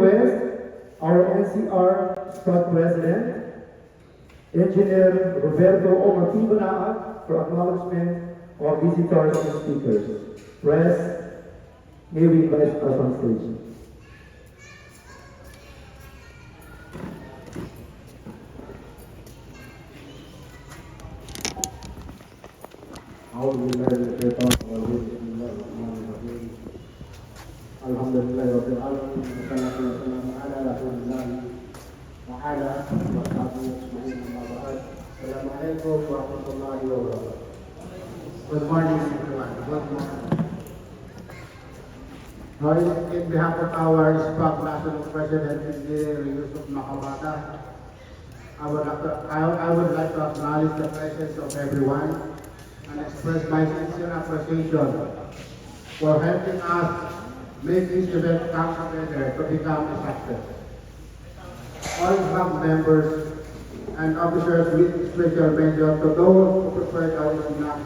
request our NCR Squad President, Engineer Roberto Omatibanaan, for acknowledgement of visitors and speakers. Press, may we invite us on stage. أعوذ بالله من الشيطان الرجيم بسم الله الرحمن الرحيم الحمد لله رب العالمين والصلاة والسلام على رسول الله وعلى آله وصحبه أجمعين أما بعد السلام عليكم ورحمة الله وبركاته. Good morning everyone. Good morning. In behalf of our SPAC National President Engineer Yusuf Makabata, I would like to acknowledge the presence of everyone and express my sincere appreciation for helping us make this event come together to become a success. All SPAC members and officers with special mention to those who prepared our snack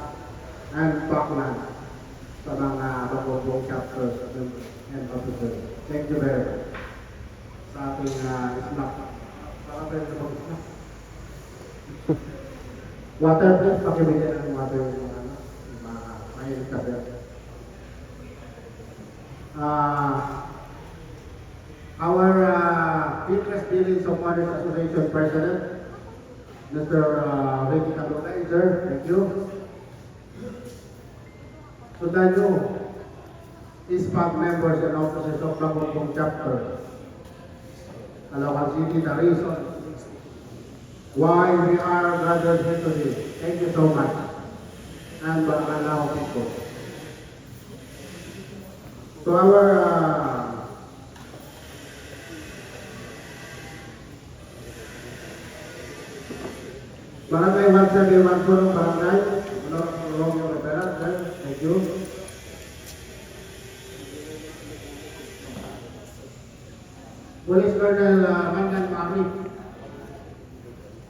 and backland sa mga bagong chapters and officers. Thank you very much sa ating snack. Para pwede sa snack. Water, please, pakibigyan ng water yung mga mahilig ka pero. Our Interest Dealings of Mothers Association President, Mr. Ricky Cabotaizer, thank you. Sundan nyo, SPAC members and officers of Bagong Chapter, Caloocan City, the reason why we are gathered here today. Thank you so much. And Bangalao people. So our Barangay 171 Purong Barangay, Romeo Rivera, thank you. Police Colonel Mandan Mami,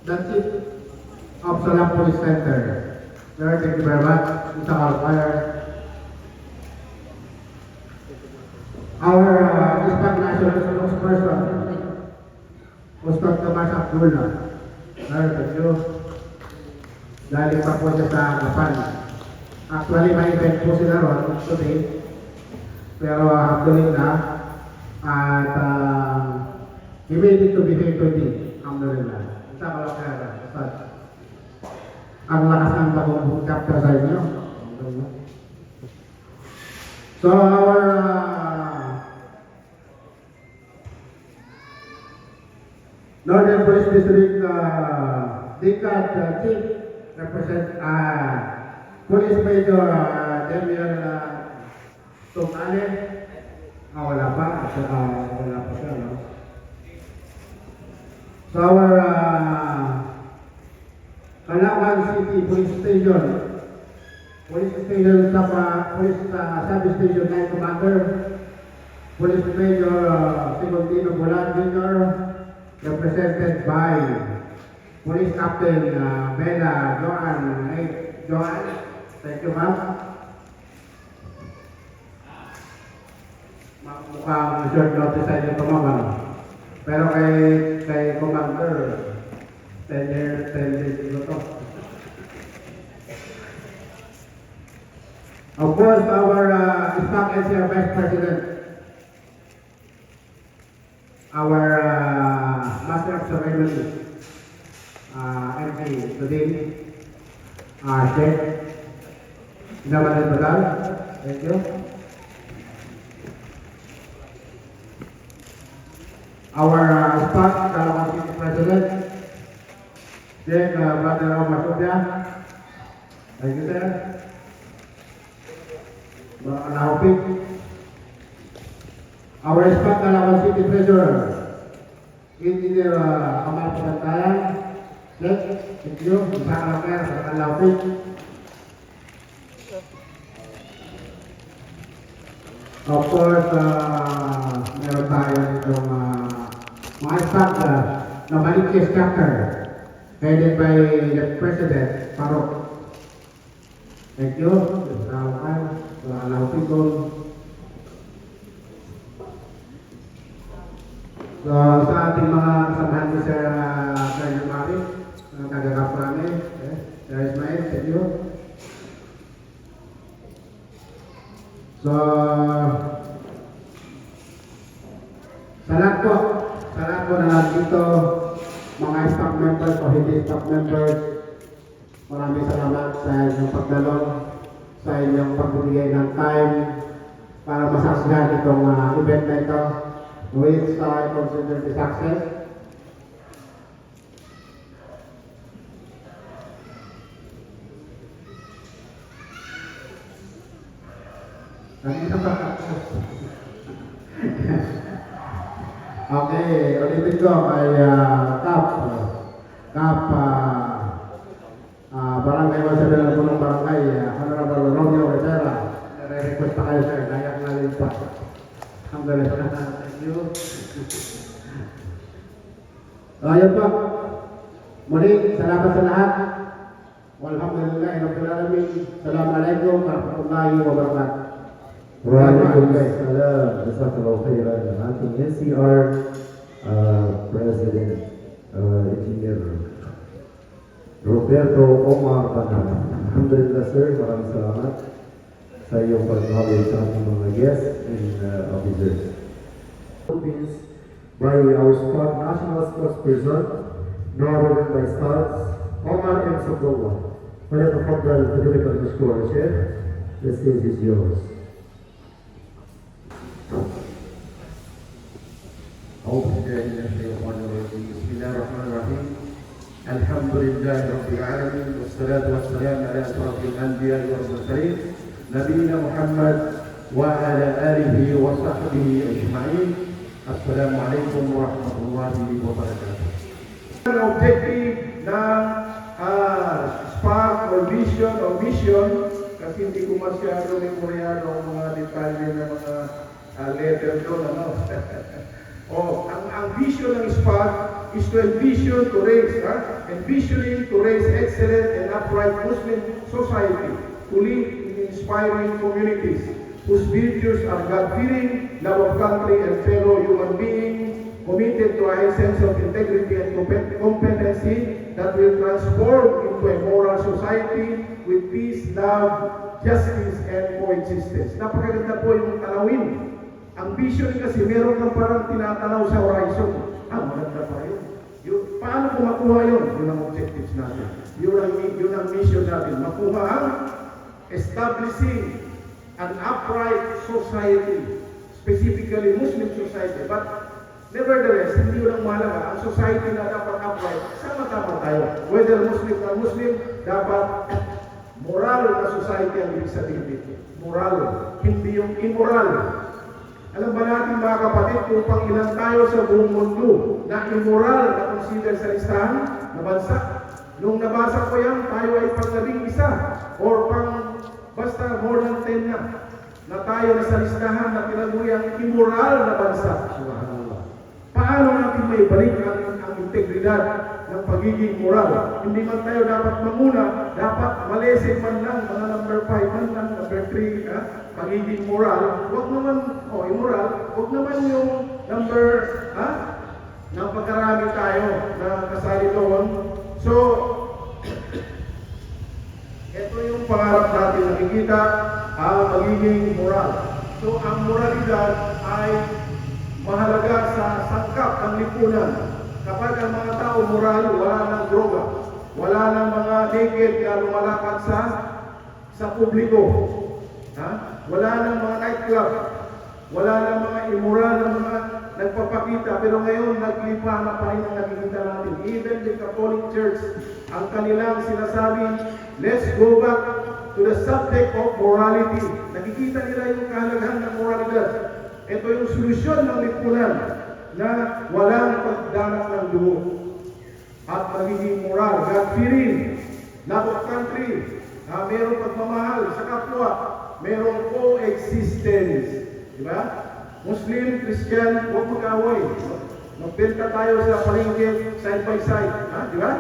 the Chief of Salam Police Center. Sir, thank you very much. Mr. Alfire. Our SPAC National Spokesperson, Ustad Tomas Abdullah. Sir, thank you. Galing pa po siya sa Kapan. Actually, may event po sila ron today. Pero hapdoling na. At he made it to be here today. Alhamdulillah. Isa ka lang kaya. Ang lakas ng bagong chapter sa inyo. So our Northern Police District DCAT Chief represent Police Major Demian Tumale. Wala pa. Wala pa siya, no? So our Caloocan City Police Station, Police Substation 9 Commander, Police Major Sigundino Bulan Jr., represented by Police Captain Bella Joan. Joan, thank you ma'am. Mukhang short notice sa inyo ito ma'am. Pero kay Commander, 10 years ito to. Of course, our SPAC NCR Vice President, our Master of Ceremony, MC today, Sheikh Naman Badal, thank you. Our SPAC Caloocan City President, Sheikh Brother Omar Sofia, thank you sir. Our SPAC Caloocan City Treasurer, Engineer Kamal Pagantayan, thank you. Isa ka lang kaya sa Caloocan. Of course, meron tayo itong mga SPAC na Malikis Chapter, headed by the President, Farok. Thank you. Allow people. So, sa ating mga kasamahan ni Sir Colonel Mari, taga-Kaprame, Sir Ismail, thank you. So, sa lahat po na nandito, mga staff members o hindi staff members, maraming salamat sa inyong pagdalo, sa inyong pagbibigay ng time para masaksihan itong event na ito, which I consider the success. Okay, ulitin ko kay Barangay Masabel ng Punong Barangay, Honorable Romeo Rivera. Nare-request pa kayo, sir. Nayak na rin pa. Alhamdulillah. Thank you. Ayun po. Muli, salamat sa lahat. Walhamdulillah. Rabbil alamin. Assalamualaikum warahmatullahi wabarakatuh. Waalaikumsalam. Jazakallahu khairan. Ating NCR President Engineer Roberto Omar Banana. Alhamdulillah sir, maraming salamat sa iyong pag-acknowledge sa ating mga guests and officers. Philippines by our squad national spokesperson, Northern by Stars, Omar M. Sokowa. فليتفضل فضيلة المشكور يا شيخ. The stage is yours. أعوذ بالله من الشيطان الرجيم بسم الله الرحمن الرحيم الحمد لله رب العالمين والصلاة والسلام على أشرف الأنبياء والمرسلين نبينا محمد وعلى آله وصحبه أجمعين السلام عليكم ورحمة الله وبركاته. Ang objective ng spark or vision o mission, kasi hindi ko masyado memoryado ang mga detalye ng mga letter doon, ano? ang vision ng SPAC is to envision to raise, envisioning to raise excellent and upright Muslim society to live in inspiring communities whose virtues are God-fearing, love of country and fellow human beings, committed to a high sense of integrity and competency that will transform into a moral society with peace, love, justice, and coexistence. Napakaganda po yung tanawin. Ang vision kasi meron kang parang tinatanaw sa horizon. Maganda pa yun. Paano kung makuha yun? Yun ang objectives natin. Yun ang mission natin. Makuha ang establishing an upright society, specifically Muslim society. But nevertheless, hindi yun ang mahalaga. Ang society na dapat upright, sama-tama tayo. Whether Muslim or Muslim, dapat moral na society ang ibig sabihin dito. Moral. Hindi yung immoral. Alam ba natin mga kapatid kung pang ilan tayo sa buong mundo na immoral na consider sa listahan na bansa? Nung nabasa ko yan, tayo ay pang-11 or pang basta more than 10 na tayo na sa listahan na tinaguri ang immoral na bansa. Subhanallah. Paano natin may balik ang integridad ng pagiging moral? Hindi man tayo dapat manguna, dapat malesing man lang, mga number 5 man lang, number 3, pagiging moral, wag naman, immoral, wag naman yung number, na pagkarami tayo na kasali doon. So, ito yung pangarap natin nakikita, magiging moral. So, ang moralidad ay mahalaga sa sangkap ng lipunan. Kapag ang mga tao moral, wala ng droga, wala ng mga naked na lumalakad sa publiko, wala ng mga nightclub, wala ng mga immoral na mga nagpapakita. Pero ngayon, naglipa na pa rin ang nakikita natin. Even the Catholic Church, ang kanilang sinasabi, let's go back to the subject of morality. Nakikita nila yung kahalagahan ng moralidad. Ito yung solusyon ng lipunan na walang pagdanak ng dugo at magiging moral, God-fearing, love of country, mayroong pagmamahal sa kapwa, mayroong coexistence. Diba? Muslim, Christian, huwag mag-away. Magbenta tayo sa palengke, side by side. Diba?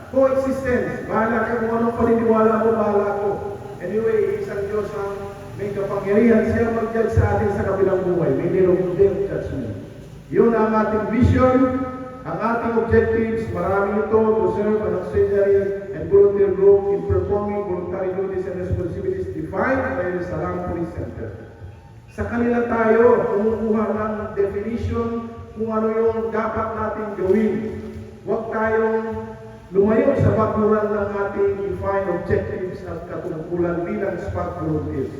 Coexistence. Bahala ka kung anong paniniwala mo, bahala ko. Anyway, isang Diyos ang may kapangyarihan. Siya mag-judge sa atin sa kabilang buhay. May nilong judgment. Yun ang ating vision, ang ating objectives. Marami ito to serve an auxiliary and volunteer group in performing voluntary duties and responsibilities defined by the Salang Police Center. Sa kanila tayo kumukuha ng definition kung ano yung dapat natin gawin. Huwag tayong lumayo sa bakuran ng ating defined objectives at katungkulan bilang SPAC volunteers.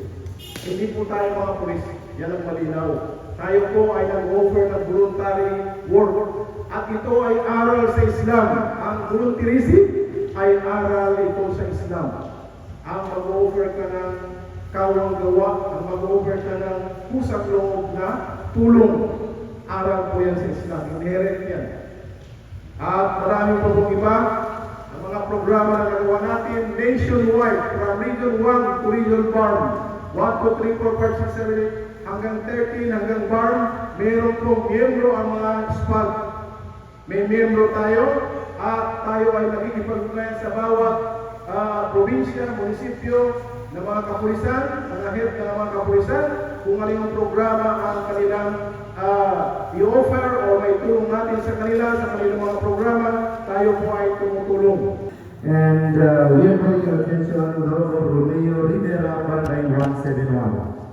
Hindi po tayo mga pulis, yan ang malinaw. Tayo po ay nag-offer ng voluntary work at ito ay aral sa Islam. Ang volunteerism ay aral ito sa Islam. Ang mag-offer ka ng kawang gawa, ang mag-offer ka ng pusang loob na tulong. Aral po yan sa Islam. Inherent yan. At marami pa pong iba, ang mga programa na nagawa natin nationwide, from Region 1 to Region Farm, 1, 2, 3, 4, 5, 6, 7, 8, hanggang 13, hanggang Farm, meron pong miyembro ang mga SPAG. May miyembro tayo, at tayo ay nakikipag-ugnayan sa bawat probinsya, munisipyo, ng mga kapulisan, mga head ng mga kapulisan, kung ano yung programa ang kanilang i-offer o may tulong natin sa kanila, sa kanilang mga programa, tayo po ay tumutulong. And we are calling your attention to Honorable Romeo Rivera, Barangay 171.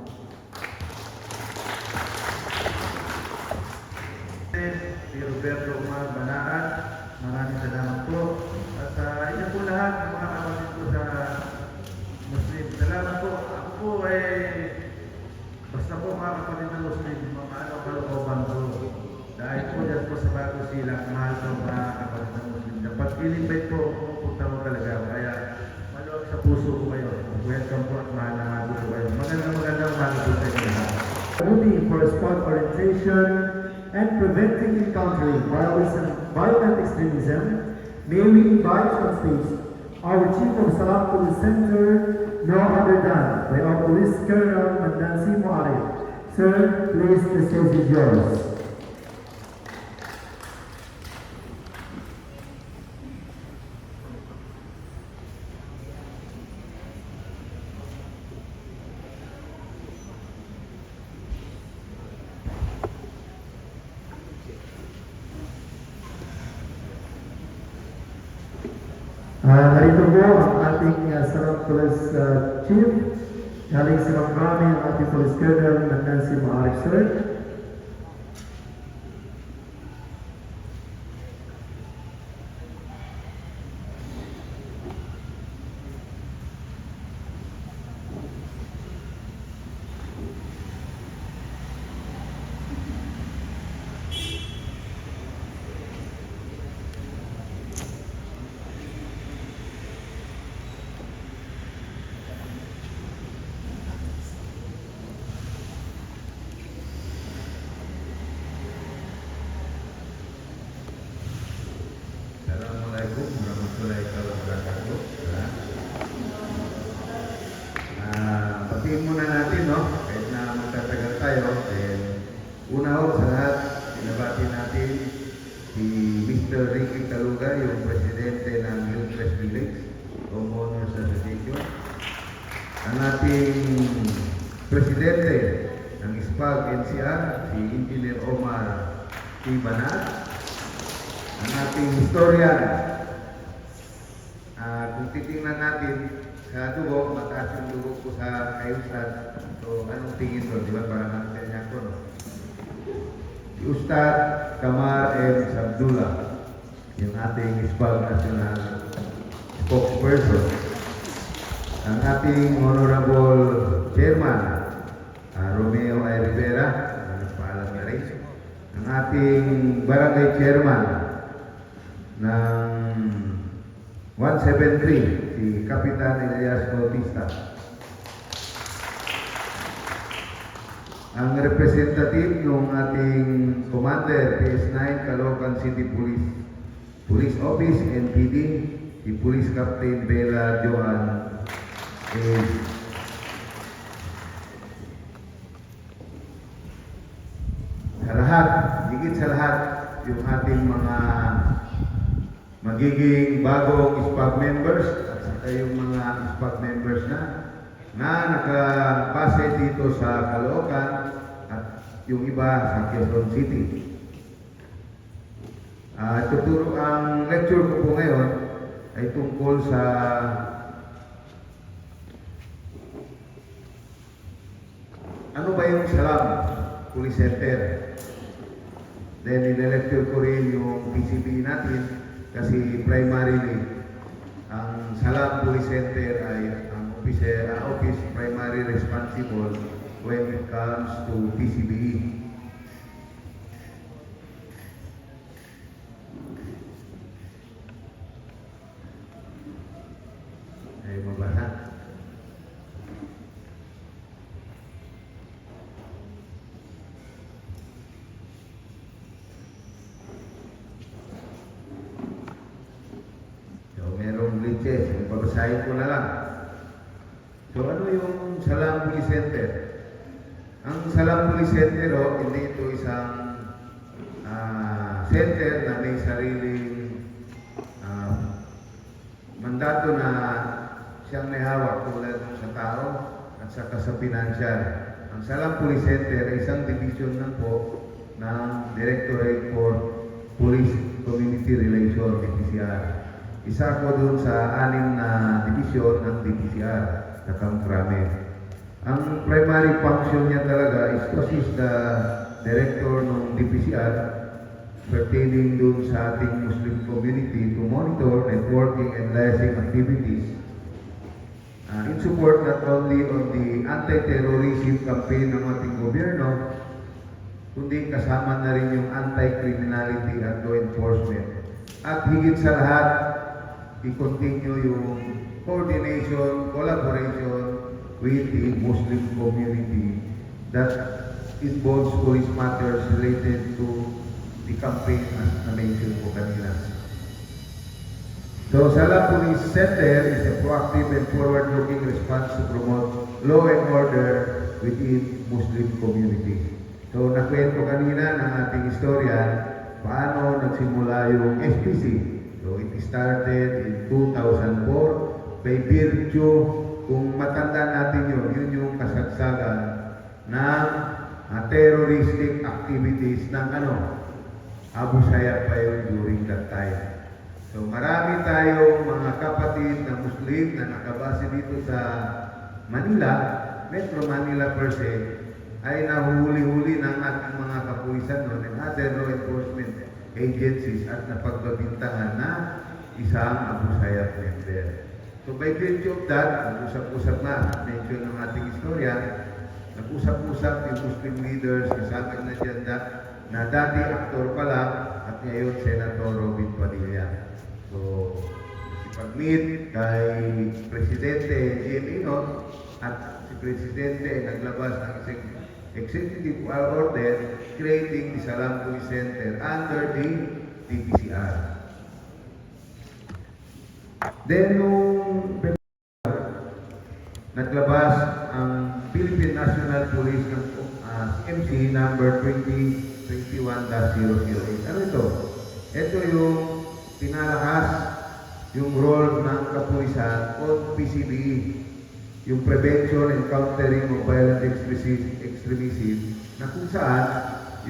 Si Roberto Omar Banaan, maraming salamat po. At inyo po lahat ng mga kapatid ko sa Muslim. Salamat po. Ako po ay basta po mga kapatid ng Muslim, mga kalooban ko. Dahil po dyan po sa bago silang mahal ko mga kapatid ng Muslim. Dapat ilibay po, pupunta mo talaga. Kaya maluwag sa puso ko kayo. Welcome po at mahal na mahal ko kayo. Magandang mahal po sa inyo lahat. Only for sport orientation and preventing encountering violent extremism, may we invite on stage our Chief of Salam Police Center, no other than by our Police Colonel Mandansi Muarif. Sir, please, the stage is yours. Narito po ang ating Salam Police Chief, galing sa Mangrami, ang ating Police Colonel Mandansi Muarif, sir. Assalamualaikum warahmatullahi wabarakatuh. Patiin muna natin, no? Kahit na magtatagal tayo, una ho sa lahat, pinabati natin si Mr. Ricky Kaluga, yung presidente ng Hillcrest Village, Homeowners Association. Ang ating presidente ng SPAG NCR, si Engineer Omar T. Banat. Ang ating historian, kung titingnan natin sa dugo, mataas yung dugo ko sa kay-Ustad. So, anong tingin mo? Di ba? Parang ang niya ko, no? Si Ustad Kamar M. Sabdullah, yung ating SPAG National spokesperson. Ang ating Honorable Chairman, Romeo I. Rivera, nagpaalam niya rin. Ang ating Barangay Chairman, ng 173, si Kapitan Elias Bautista. Ang representative ng ating Commander PS9 Caloocan City Police Office NPD, si Police Captain Bella Joan sa lahat, higit sa lahat, yung ating mga magiging bagong SPAG members at saka yung mga SPAG members na nakapase dito sa Caloocan at yung iba sa Quezon City. Ang lecture ko po ngayon ay tungkol sa ano ba yung Salam Police Center. Then lecture ko rin yung PCB natin kasi primarily ang Salam Police Center ay ang office primary responsible when it comes to PCBE. Ay mabasa. So, merong glitches. Babasahin ko na lang. So, ano yung Salam Police Center? Ang Salam Police Center, hindi ito isang center na may sariling mandato na siyang may hawak tulad sa tao at saka sa financial. Ang Salam Police Center ay isang division lang po ng Directorate for Police Community Relations, DPCR. Isa ko dun sa 6 na division ng DPCR sa Kamkrame. Ang primary function niya talaga is to assist the director ng DPCR pertaining dun sa ating Muslim community to monitor networking and liaising activities in support not only on the anti-terrorism campaign ng ating gobyerno, kundi kasama na rin yung anti-criminality at law enforcement. At higit sa lahat, i-continue yung coordination, collaboration with the Muslim community that involves police matters related to the campaign as na-mention ko kanina. So, Salam Police Center is a proactive and forward-looking response to promote law and order within Muslim community. So, nakwento kanina ng ating historian paano nagsimula yung SPC. So, it started in 2004 by virtue, kung matanda natin yun yung kasagsagan ng terroristic activities ng Abu Sayyaf pa yun during that time. So marami tayong mga kapatid na Muslim na nakabase dito sa Manila, Metro Manila per se, ay nahuhuli-huli ng ating mga kapulisan noon and other law enforcement agencies at napagbabintangan na isang Abu Sayyaf member. So by virtue of that, nag-usap-usap na, mention ng ating historia, nag-usap-usap yung Muslim leaders, kasama na dyan na dati aktor pala at ngayon Senator Robin Padilla. So, pag-meet kay Presidente Jim Inot at si Presidente ay naglabas ng executive order creating the Salam Police Center under the DPCR. Then, nung naglabas ang Philippine National Police ng MC number 2021-008. Ano ito? Ito yung pinalakas yung role ng kapulisan o PCBE, yung prevention and countering of violent extremism na kung saan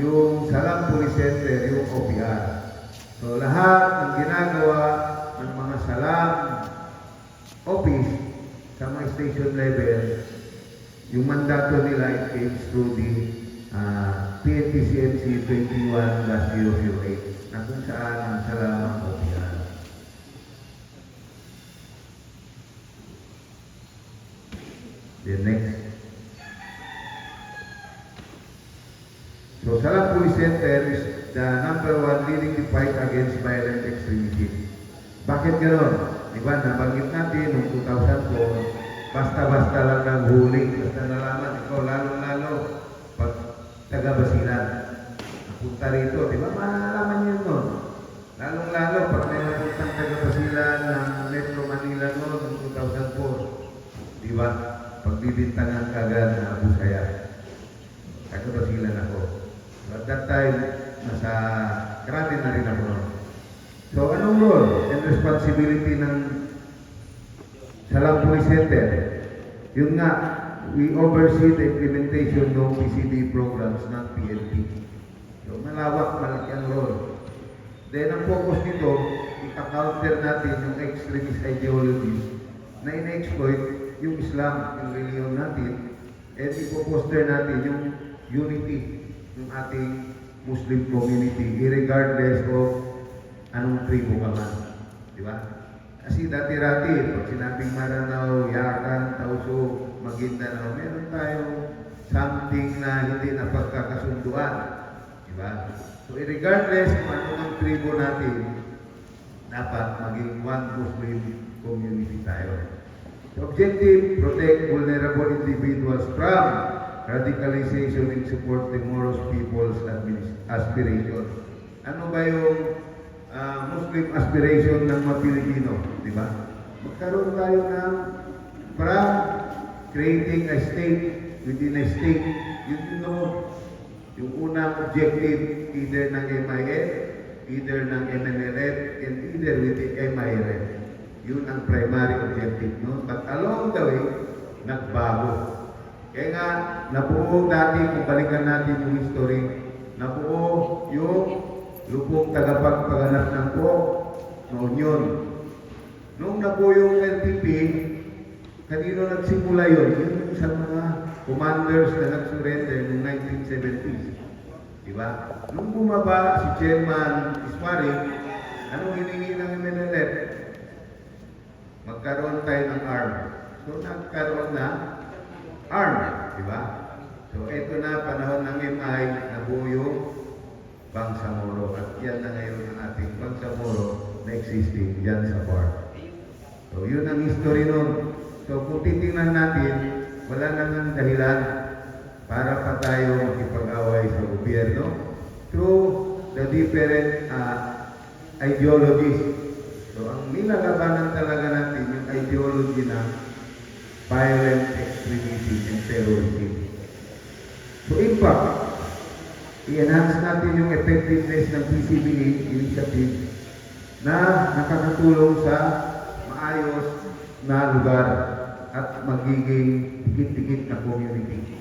yung Salam Police Center, yung OPR. So lahat ng ginagawa ng mga Salam office sa mga station level, yung mandato nila it came through the PNP-CNC 21-008 na kung saan ang Salam ang OPR. The next. So Salam Police Center is the #1 leading the fight against violent extremism. Bakit gano'n? Diba, nabanggit natin noong 2004, basta-basta lang ng huli, basta nalaman ikaw, lalo-lalo pag taga-Basilan. Napunta rito, di ba? Malalaman yun nun. Lalong-lalo pag may napuntang taga-Basilan ng Metro Manila noon noong 2004. Di ba? Pagbibintangan kagad na Abu Sayyaf. Taga-Basilan ako. So at that time, nasa Krabi na rin ako noon. So anong role and responsibility ng Salam Police Center? Yun nga, we oversee the implementation ng PCD programs ng PNP. So malawak, malaki ang role. Then ang focus nito, ika-counter natin yung extremist ideologies na ina-exploit yung Islam, yung religion natin, at ipoposter natin yung unity ng ating Muslim community, regardless of anong tribo ka man. Di ba? Kasi dati-rati, pag sinabing Maranao, Yakan, Tauso, Maguindanao, meron tayong something na hindi na pagkakasunduan. Di ba? So, regardless kung ano ang tribo natin, dapat maging one Muslim community tayo. The objective, protect vulnerable individuals from radicalization and support tomorrow's people's aspiration. Ano ba yung Muslim aspiration ng mga Pilipino? Di ba? Magkaroon tayo ng from creating a state within a state. Yun yung unang objective, either ng MIF, either ng MNLF, and either with the MIRF. Yun ang primary objective, no? But along the way, nagbago. Kaya nga, nabuo dati, kung balikan natin yung history, nabuo yung lupong tagapagpaganap ng po noon yun. Nung nabuo yung LTP, kanino nagsimula yun? Yun yung sa mga commanders na nag-surrender noong 1970s. Diba? Nung bumaba si Chairman Ismari, anong hiningi ng MNLF? Magkaroon tayo ng arm. So, nagkaroon na arm. Diba? So, ito na panahon ng MI, nabuo yung Bangsamoro. At yan na ngayon ang ating Bangsamoro na existing dyan sa park. So, yun ang history nun. So, kung titingnan natin, wala namang dahilan para pa tayo makipag-away sa gobyerno through the different ideologies. So, ang nilalabanan talaga natin yung ideology ng violent extremism and terrorism. So, in fact, i-enhance natin yung effectiveness ng PCBA initiative na nakakatulong sa maayos na lugar at magiging dikit-dikit na community.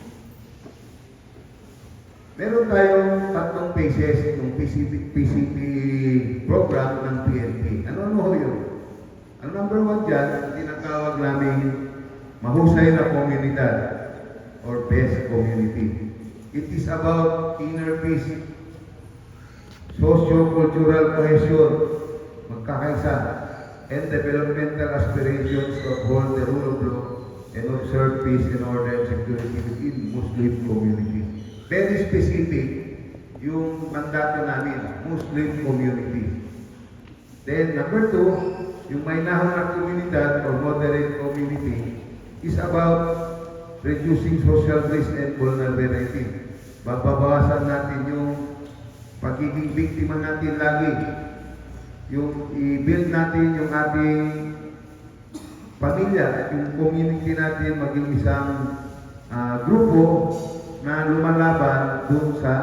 Meron tayong tatlong phases ng PCP program ng PNP. Ano yun? Ang number 1 dyan, tinatawag namin mahusay na komunidad or best community. It is about inner peace, socio-cultural cohesion, magkakaisa, and developmental aspirations to uphold the rule of law and observe peace and order and security within Muslim community. Very specific yung mandato namin, Muslim community. Then number 2, yung may nahon na komunidad or moderate community is about reducing social risk and vulnerability. Babawasan natin yung pagiging biktima natin lagi. Yung i-build natin yung ating pamilya, yung community natin maging isang grupo na lumalaban dun sa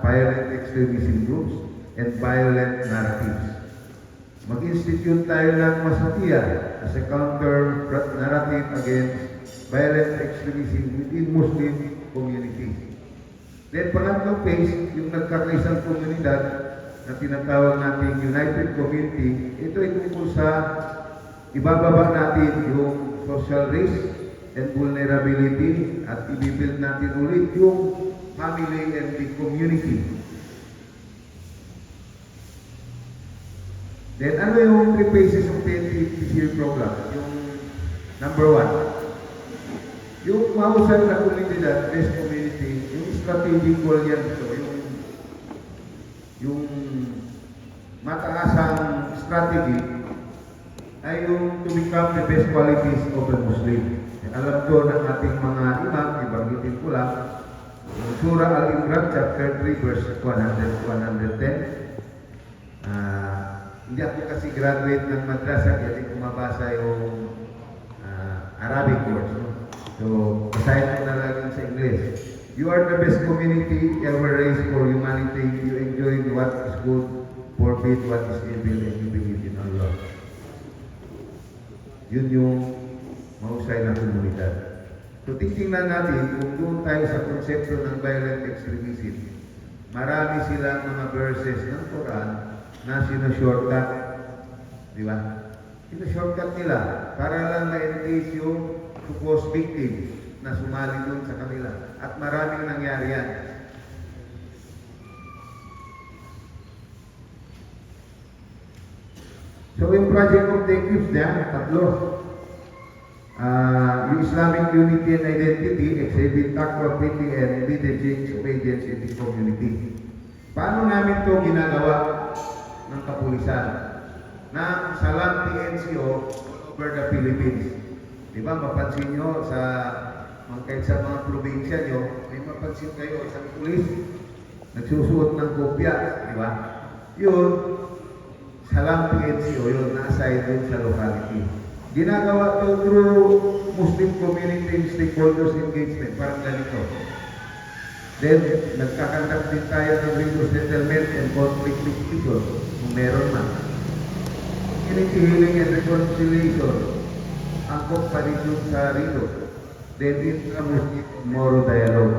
violent extremism groups and violent narratives. Mag-institute tayo ng Masatiya as a counter narrative against violent extremism within Muslim community. Then pangatlong phase, yung nagkakaisang komunidad na tinatawag natin United Community, ito ay tungkol sa ibababa natin yung social risk and vulnerability at i-build natin ulit yung family and the community. Then ano yung 3 phases of PNP program? Yung number 1, yung mahusay na komunidad, best community, yung strategic goal yan ito, yung mataasang strategy ay yung to become the best qualities of a Muslim. Alam ko ng ating mga imam, ibanggitin ko lang, Surah Al-Imran chapter 3 verse 110. Hindi ako kasi graduate ng madrasa, kaya hindi ko mabasa yung Arabic words. No? So, basahin ko na lang sa English. You are the best community ever raised for humanity. You enjoy what is good, forbid what is evil, and you believe in Allah. Yun yung mahusay na komunidad. So, titingnan natin kung doon tayo sa konsepto ng violent extremism. Marami silang mga verses ng Quran na sino-shortcut. Di ba? Sino-shortcut nila para lang ma-engage yung supposed victim na sumali dun sa kanila. At maraming nangyari yan. So yung project objectives niya, tatlo. Yung Islamic unity and identity, exhibit activity and lead the change of agents in the community. Paano namin to ginagawa ng kapulisan? Na Salam PNCO over the Philippines. Di ba, mapansin nyo kahit sa mga probinsya nyo, may mapansin kayo isang pulis, nagsusuot ng kopya, di ba? Yun, Salam PNCO, yun, na-assign dun sa locality. Ginagawa to through Muslim community stakeholders engagement, parang ganito. Then, nagkakandak din tayo ng religious settlement and conflict resolution, kung meron man. Healing and reconciliation, angkop pa rin yun sa rilo. Then, intra-Muslim moral dialogue.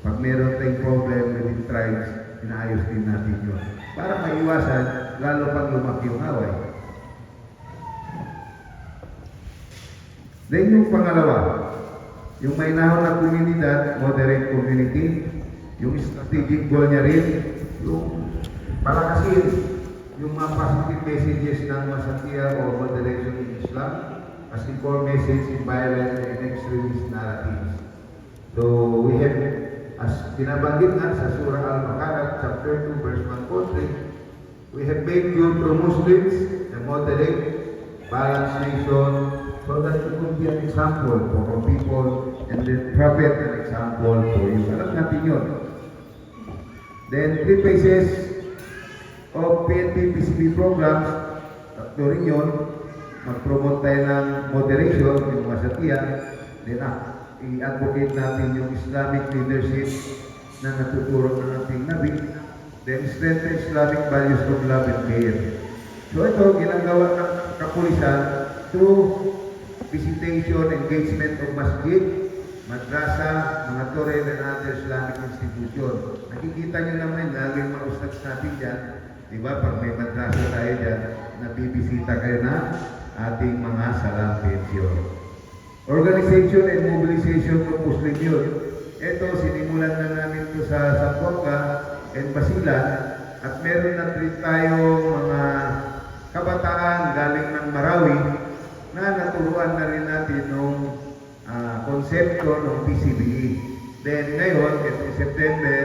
Pag meron tayong problem within tribes, inaayos din natin yun. Para maiwasan, lalo pang lumaki yung away. Then yung pangalawa, yung may nahon na komunidad, moderate community, yung strategic goal niya rin, yung palakasin, yung mga positive messages ng Masatiya o moderation in Islam, as the core message in violent and extremist narratives. So we have, as binabanggit nga sa Surah Al-Baqarah, chapter 2, verse 143, we have made you pro-Muslims a moderate, balanced nation, so that you could be an example for our people and the prophet an example for you. Alam natin yun. Then, 3 phases of PNP PCB programs, tatlo rin yun, mag-promote tayo ng moderation, yung Masatiya, then i-advocate natin yung Islamic leadership na natuturo ng ating Nabi, then strengthen Islamic values of love and care. So ito, ginagawa ng kapulisan through visitation, engagement of masjid, madrasa, mga torel and other Islamic institution. Nakikita nyo naman, lalo yung mga ustads natin dyan, di ba, pag may madrasa tayo dyan, nabibisita kayo na ating mga Salam pension. Organization and mobilization of Muslim youth. Ito, sinimulan na namin ito sa Zamboanga and Basilan, at meron na rin tayong mga kabataan galing ng Marawi na naturuan na rin natin ng konsepto ng PCBE. Then ngayon, itong September,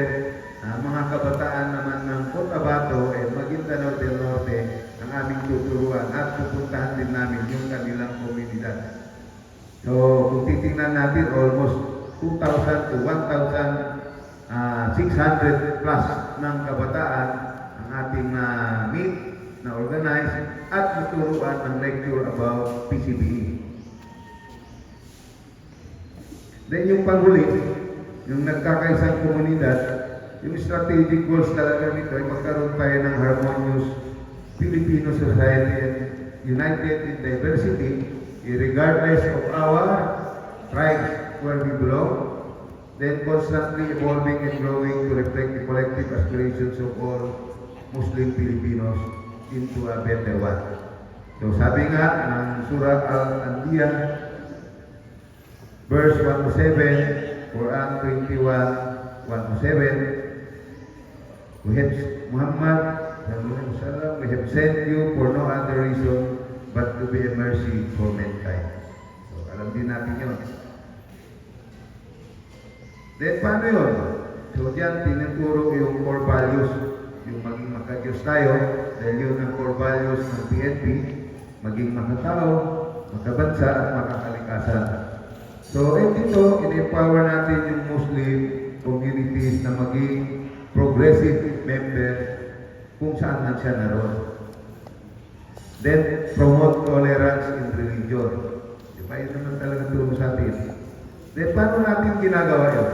mga kabataan naman ng Cotabato and Maguindanao del Norte ang aming tuturuan at pupuntahan din namin yung kanilang komunidad. So, kung titingnan natin, almost 2,000 to 1,600 plus ng kabataan ang ating meet na organize at tuturuan ng lecture about PCBE. Then yung panghuli, yung nagkakaisang komunidad, yung strategic goals talaga nito ay magkaroon tayo ng harmonious Filipino society and united in diversity, regardless of our tribes where we belong, then constantly evolving and growing to reflect the collective aspirations of all Muslim Filipinos into a better one. So sabi nga ng Surah Al-Anbiya, verse 1-7, Quran 21:1-7, we have Muhammad, we have sent you for no other reason but to be a mercy for mankind. So alam din natin yun. Then paano yun? So diyan tinuturo yung core values, yung maging makadiyos tayo, dahil yun ang core values ng PNP, maging makatao, makabansa at makakalikasan. So dito, in-empower natin yung Muslim communities na maging progressive member kung saan man siya naroon. Then, promote tolerance in religion. Diba? Yun naman talaga turo sa atin. Then, paano natin ginagawa yun?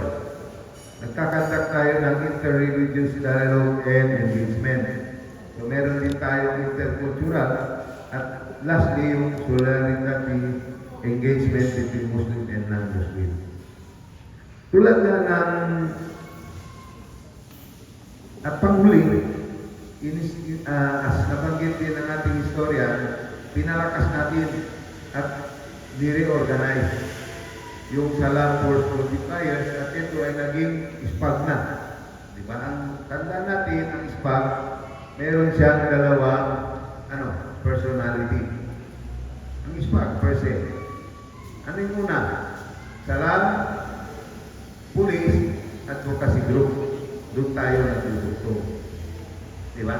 Nagkakandak tayo ng inter-religious dialogue and engagement. So, meron din tayong intercultural. At lastly, yung solidarity engagement between Muslim and non-Muslim. Tulad nga ng at panghuli, as nabanggit din ng ating historian, pinalakas natin at nire-organize yung Salam Force Multipliers at ito ay naging SPAG na. Di ba? Ang tanda natin, ang SPAG, meron siyang dalawang personality. Ang SPAG, per se. Ano yung una? Salam, Police, Advocacy Group. Doon tayo nagtutugtog. Di ba?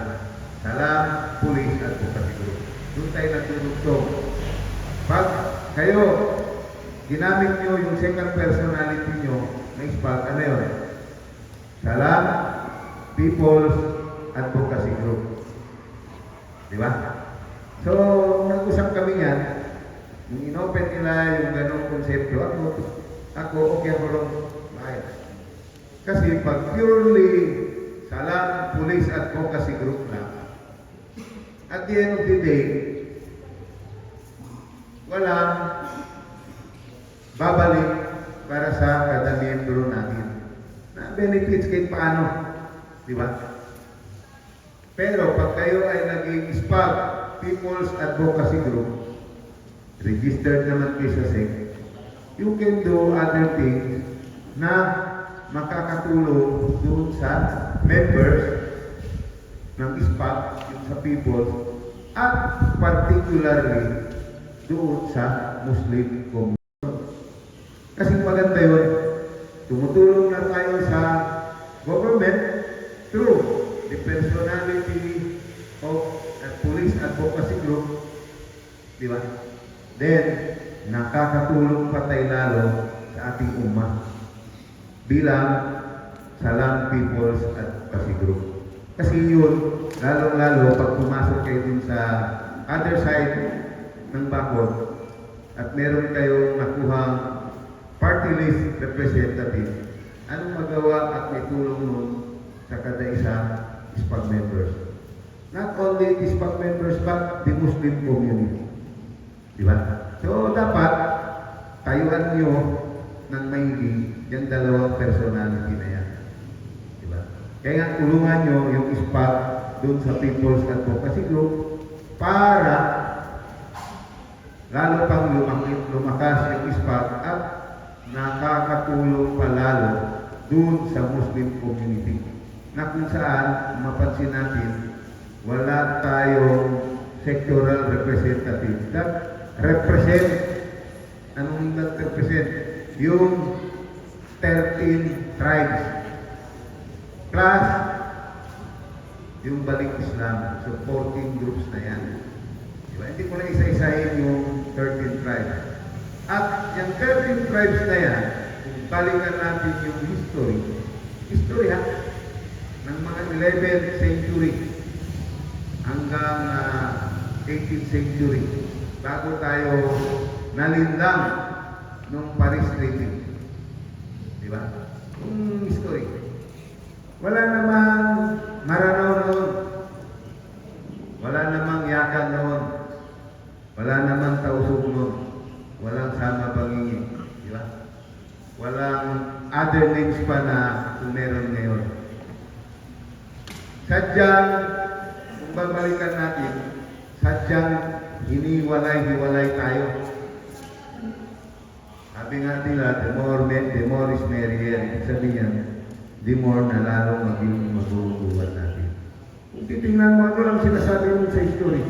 Salam, Police, Advocacy Group. Doon tayo nagtutugtog. Pag kayo, ginamit nyo yung second personality nyo na SPAG, ano yun? Salam, People's Advocacy Group. Di ba? So, nag-usap kami yan. Nung inopen nila yung ganong konsepto, ako okay ako rin. Bakit? Kasi pag purely Salam Police Advocacy Group lang, at the end of the day, walang babalik para sa kada miyembro natin. Na benefits kahit paano. Di ba? Pero pag kayo ay naging SPAG, People's Advocacy Group, registered naman kayo sa SEC, you can do other things na makakatulong doon sa members ng SPAG, yung sa People's, at particularly doon sa Muslim community. Kasi maganda yun, tumutulong na tayo sa government through the personality of a police advocacy group, di ba? Then, nakakatulong pa tayo lalo sa ating ummah bilang Salam People's Advocacy Group. Kasi yun, lalo-lalo pag pumasok kayo din sa other side ng bakod at meron kayong nakuhang party list representative, anong magawa at may tulong nun sa kada isang SPAG members? Not only the SPAG members, but the Muslim community. Di ba? So, dapat tayuan nyo ng maigi yung dalawang personality na yan. Di ba? Kaya nga, tulungan nyo yung SPAG doon sa People's Advocacy Group para lalo pang lumakas yung SPAG at nakakatulong palalo doon sa Muslim community. Na kung saan, mapansin natin, wala tayong sectoral representative that represent, anong nag-represent? Yung 13 tribes plus yung Balik Islam. So 14 groups na yan. Diba? Hindi ko na isa-isahin yung 13 tribes. At yung 13 tribes na yan, kung balikan natin yung history ha, ng mga 11th century hanggang 18th century bago tayo nalindang nung Paris Treaty. Di ba? Yung history. Wala namang Maranao noon. Wala namang Yakan noon. Wala namang Tausug noon. Walang Sama Bangingi. Di ba? Walang other names pa na kung meron ngayon. Sadyang, kung babalikan natin, sadyang hiniwalay-hiwalay tayo. Sabi nga nila, the more is merrier. Sabi niya, the more na lalo maging magulungan natin. Kung titingnan mo, ito lang sinasabi mo sa history.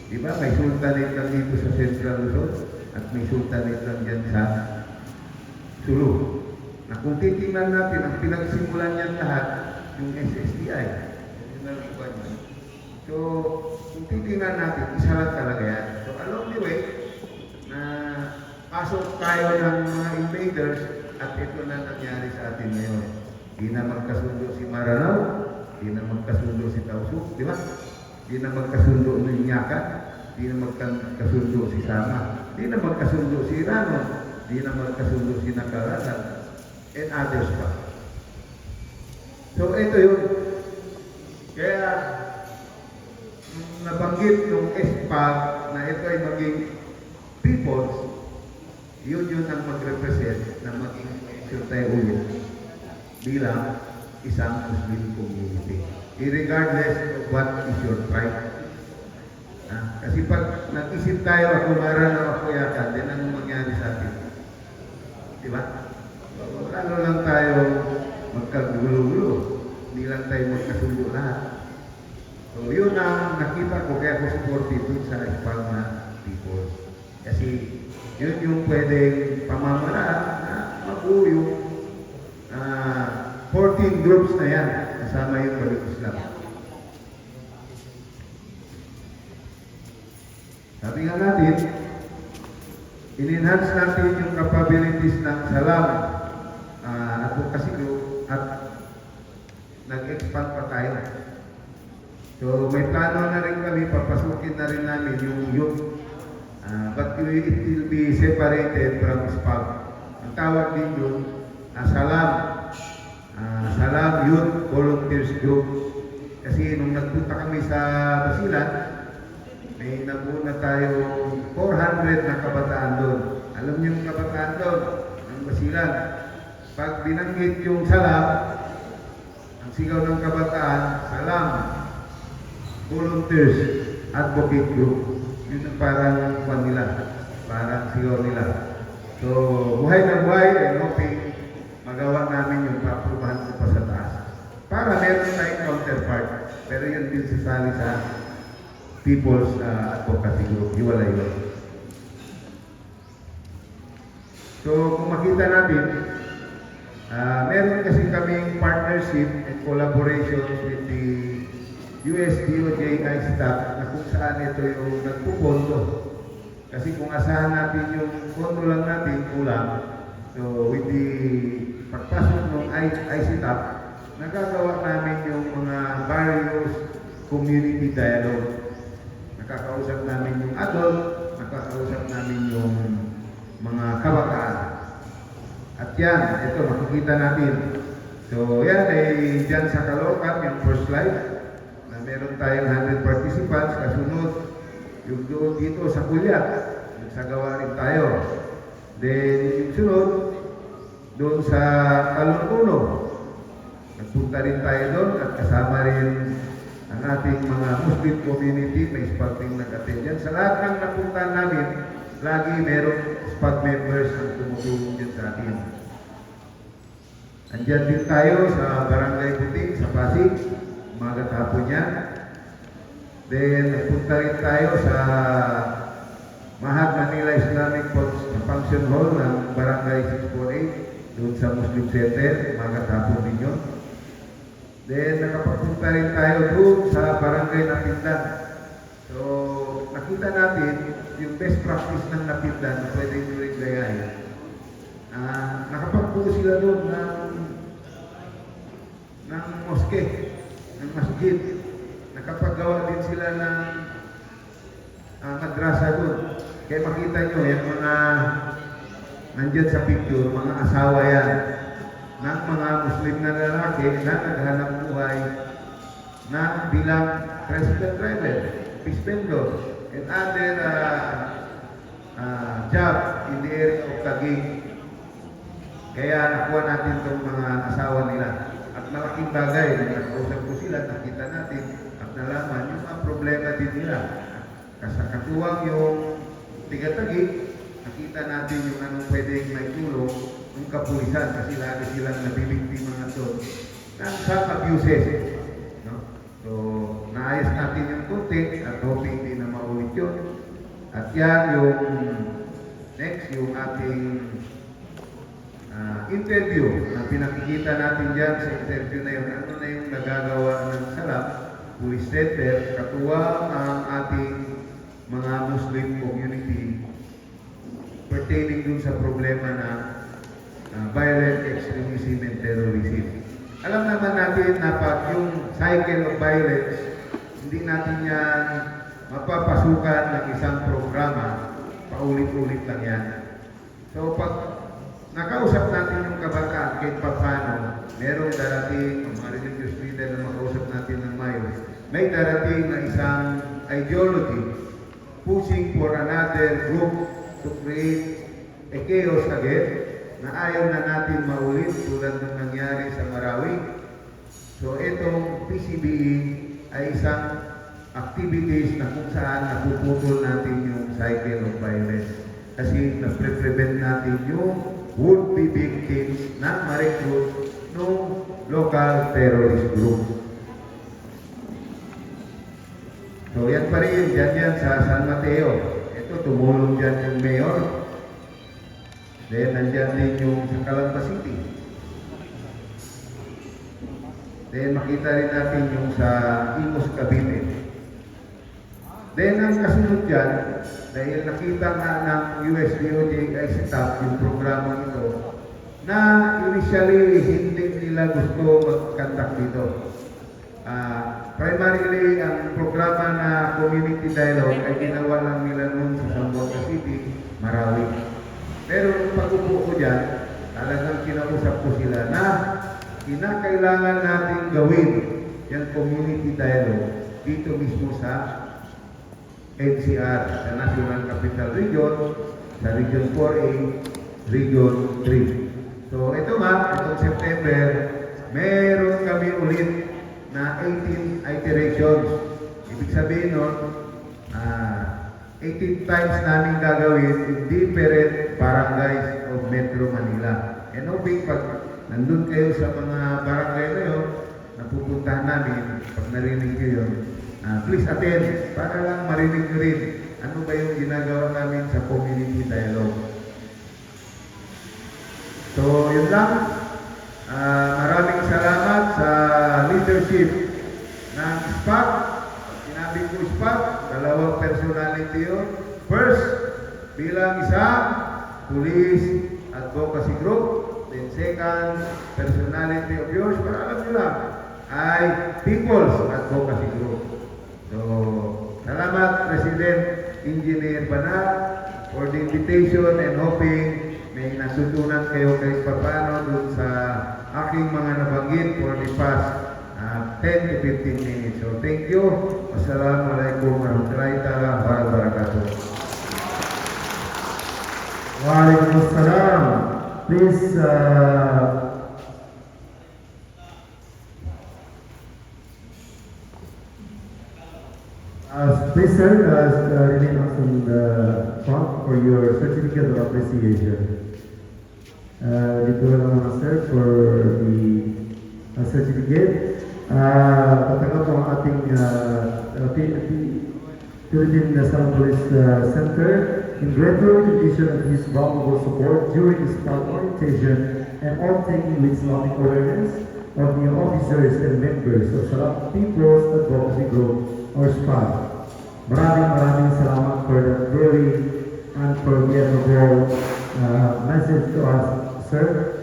Di ba? May sultanate lang dito sa Central Luzon at may sultanate lang dyan sa Sulu. Na kung titingnan natin, ang pinagsimulan niyan lahat, yung SSDI. So, kung titingnan natin, isa lang talaga yan. So, along the way, na pasok tayo ng mga invaders at ito na nangyari sa atin ngayon. Di na magkasundo si Maranao, di na magkasundo si Tausug, di ba? Di na magkasundo si Yakan, di na magkasundo si Sama, di na magkasundo si Irano, di na magkasundo si Nakalatan, and others pa. So, ito yun. Kaya, nabanggit ng SPAG na ito ay maging peoples, yun ang mag-represent na maging sure tayo ulit bilang isang Muslim community. irregardless of what is your pride. Kasi pag nag-isip tayo, ako mara na ako yata, then anong mangyari sa atin? Diba? So, ano lang tayo magkagulo-gulo. Hindi lang tayo magkasundo lahat. So, yun ang nakita ko, kaya ko supportive dun sa Espang na people. Kasi, yun yung pwedeng pamamaraan na mabuo yung 14 groups na yan, kasama yung Balik Islam. Sabi nga natin, in-enhance natin yung capabilities ng Salam advocacy group at nag-expand pa tayo. So may plano na rin kami, papasukin na rin namin yung youth. But it will be separated from SPAG. Ang tawag din yun, Salam Youth Volunteers Group. Kasi nung nagpunta kami sa Basilan, may nabuo na tayo 400 na kabataan doon. Alam niyo yung kabataan doon, ng Basilan. Pag binanggit yung Salam, ang sigaw ng kabataan, Salam Volunteers Advocate Group. Yun ang parang kwan nila, parang sigaw nila. So, buhay na buhay, and hoping magawa namin yung paaprubahan ko pa sa taas. Para meron tayong counterpart. Pero yun din sasali sa People's Advocacy Group. Hiwalay yun. So, kung makita natin, meron kasi kaming partnership and collaboration with the US DOJ staff na kung saan ito yung nagpupondo. Kasi kung asahan natin yung pondo lang natin, kulang. So, with the pagpasok ng ICTAP, nagagawa namin yung mga various community dialogue. Nakakausap namin yung adult, nakakausap namin yung mga kabataan. At yan, ito makikita natin. So yan ay dyan sa Caloocan, yung first slide, na meron tayong 100 participants. Kasunod, yung doon dito sa Kulyat, nagsagawa rin tayo. Then yung sunod, doon sa Talontuno, nagpunta rin tayo doon at kasama rin ang ating mga Muslim community, may SPAG rin nag-attend dyan. Sa lahat ng napunta namin, lagi merong SPAG members ang tumutulong din sa atin. Andyan din tayo sa Barangay Puting, sa Pasig, umaga hapon yan. Then, nagpunta rin tayo sa Mahad Manila Islamic Function Hall ng Barangay 648, doon sa Muslim Center, umaga hapon din yun. Then, nakapapunta rin tayo doon sa Barangay Napindan. So, nakita natin yung best practice ng Napindan na pwede nyo rin gayahin. Nakapagpuo sila doon ng moske, ng masjid. Nakapagawa din sila ng madrasa doon. Kaya makita nyo, yung mga nandyan sa picture, mga asawa yan ng mga Muslim na lalaki na naghanap buhay na bilang tricycle driver, fish vendor, and other job in the area of Taguig. Kaya nakuha natin itong mga asawa nila. At malaking bagay, nakausap ko sila, nakita natin at nalaman yung mga problema din nila. Kasakatuwang yung tiga-Taguig, nakita natin yung anong pwedeng may tulong ng kapulisan kasi lagi silang nabibiktima nga doon ng some abuses. No? So, naayos natin yung konti at hoping din na maulit yun. At yan yung next, yung ating interview na pinakikita natin dyan sa interview na yun. Ano na yung nagagawa ng Salam Police Center, katuwang ang ating mga Muslim community pertaining dun sa problema na violent extremism and terrorism. Alam naman natin na pag yung cycle of violence, hindi natin yan mapapasukan ng isang programa, paulit-ulit lang yan. So pag nakausap natin yung kabataan kahit paano, merong darating, mga religious leader na makausap natin ng mayos, may darating na isang ideology pushing for another group to create a chaos again na ayaw na natin maulit tulad ng nangyari sa Marawi. So itong PCBE ay isang activities na kung saan napuputol natin yung cycle of violence. Kasi na-prevent natin yung would-be victims na ma-recruit ng local terrorist group. So yan pa rin, yan sa San Mateo. Ito, tumulong dyan yung mayor. Then nandyan din yung sa Calamba City. Then makita rin natin yung sa Imus Cavite. Then ang kasunod dyan, dahil nakita nga ng USDOJ ay staff yung programa ito, na initially hindi nila gusto mag-conduct dito. Primarily, ang programa na community dialogue ay ginawa lang nila noon sa Zamboanga City, Marawi. Pero nung pag-upo ko dyan, talagang kinausap ko sila na kinakailangan natin gawin yung community dialogue dito mismo sa NCR, sa National Capital Region, sa Region 4A, Region 3. So ito nga, itong September, meron kami ulit na 18 iterations. Ibig sabihin nun, 18 times namin gagawin in different barangays of Metro Manila. And hoping pag nandun kayo sa mga barangay na yun, napupuntahan namin, pag narinig nyo yun, please attend para lang marinig nyo rin ano ba yung ginagawa namin sa community dialogue. So, yun lang. Maraming salamat sa leadership ng SPAC. Sinabi ko SPAC, dalawang personality yun. First, bilang isang police advocacy group. Then second, personality of yours, para alam nyo lang, ay People's Advocacy Group. So, salamat President Engineer Banat for the invitation and hoping may natutunan kayo kahit papano dun sa aking mga nabanggit for the past 10 to 15 minutes. So, thank you. Wassalamualaikum warahmatullahi wabarakatuh. Waalaikumsalam. Please, please sir, remain on the front for your certificate of appreciation. Dito lang naman sir for the certificate. Tatanggap po ang ating Philippine National Police Center in greater recognition of his valuable support during his SPAC orientation and all-taking with Islamic awareness of the officers and members of Sarap People's Advocacy Group or SPAC. Maraming salamat for that very unforgettable message to us, sir.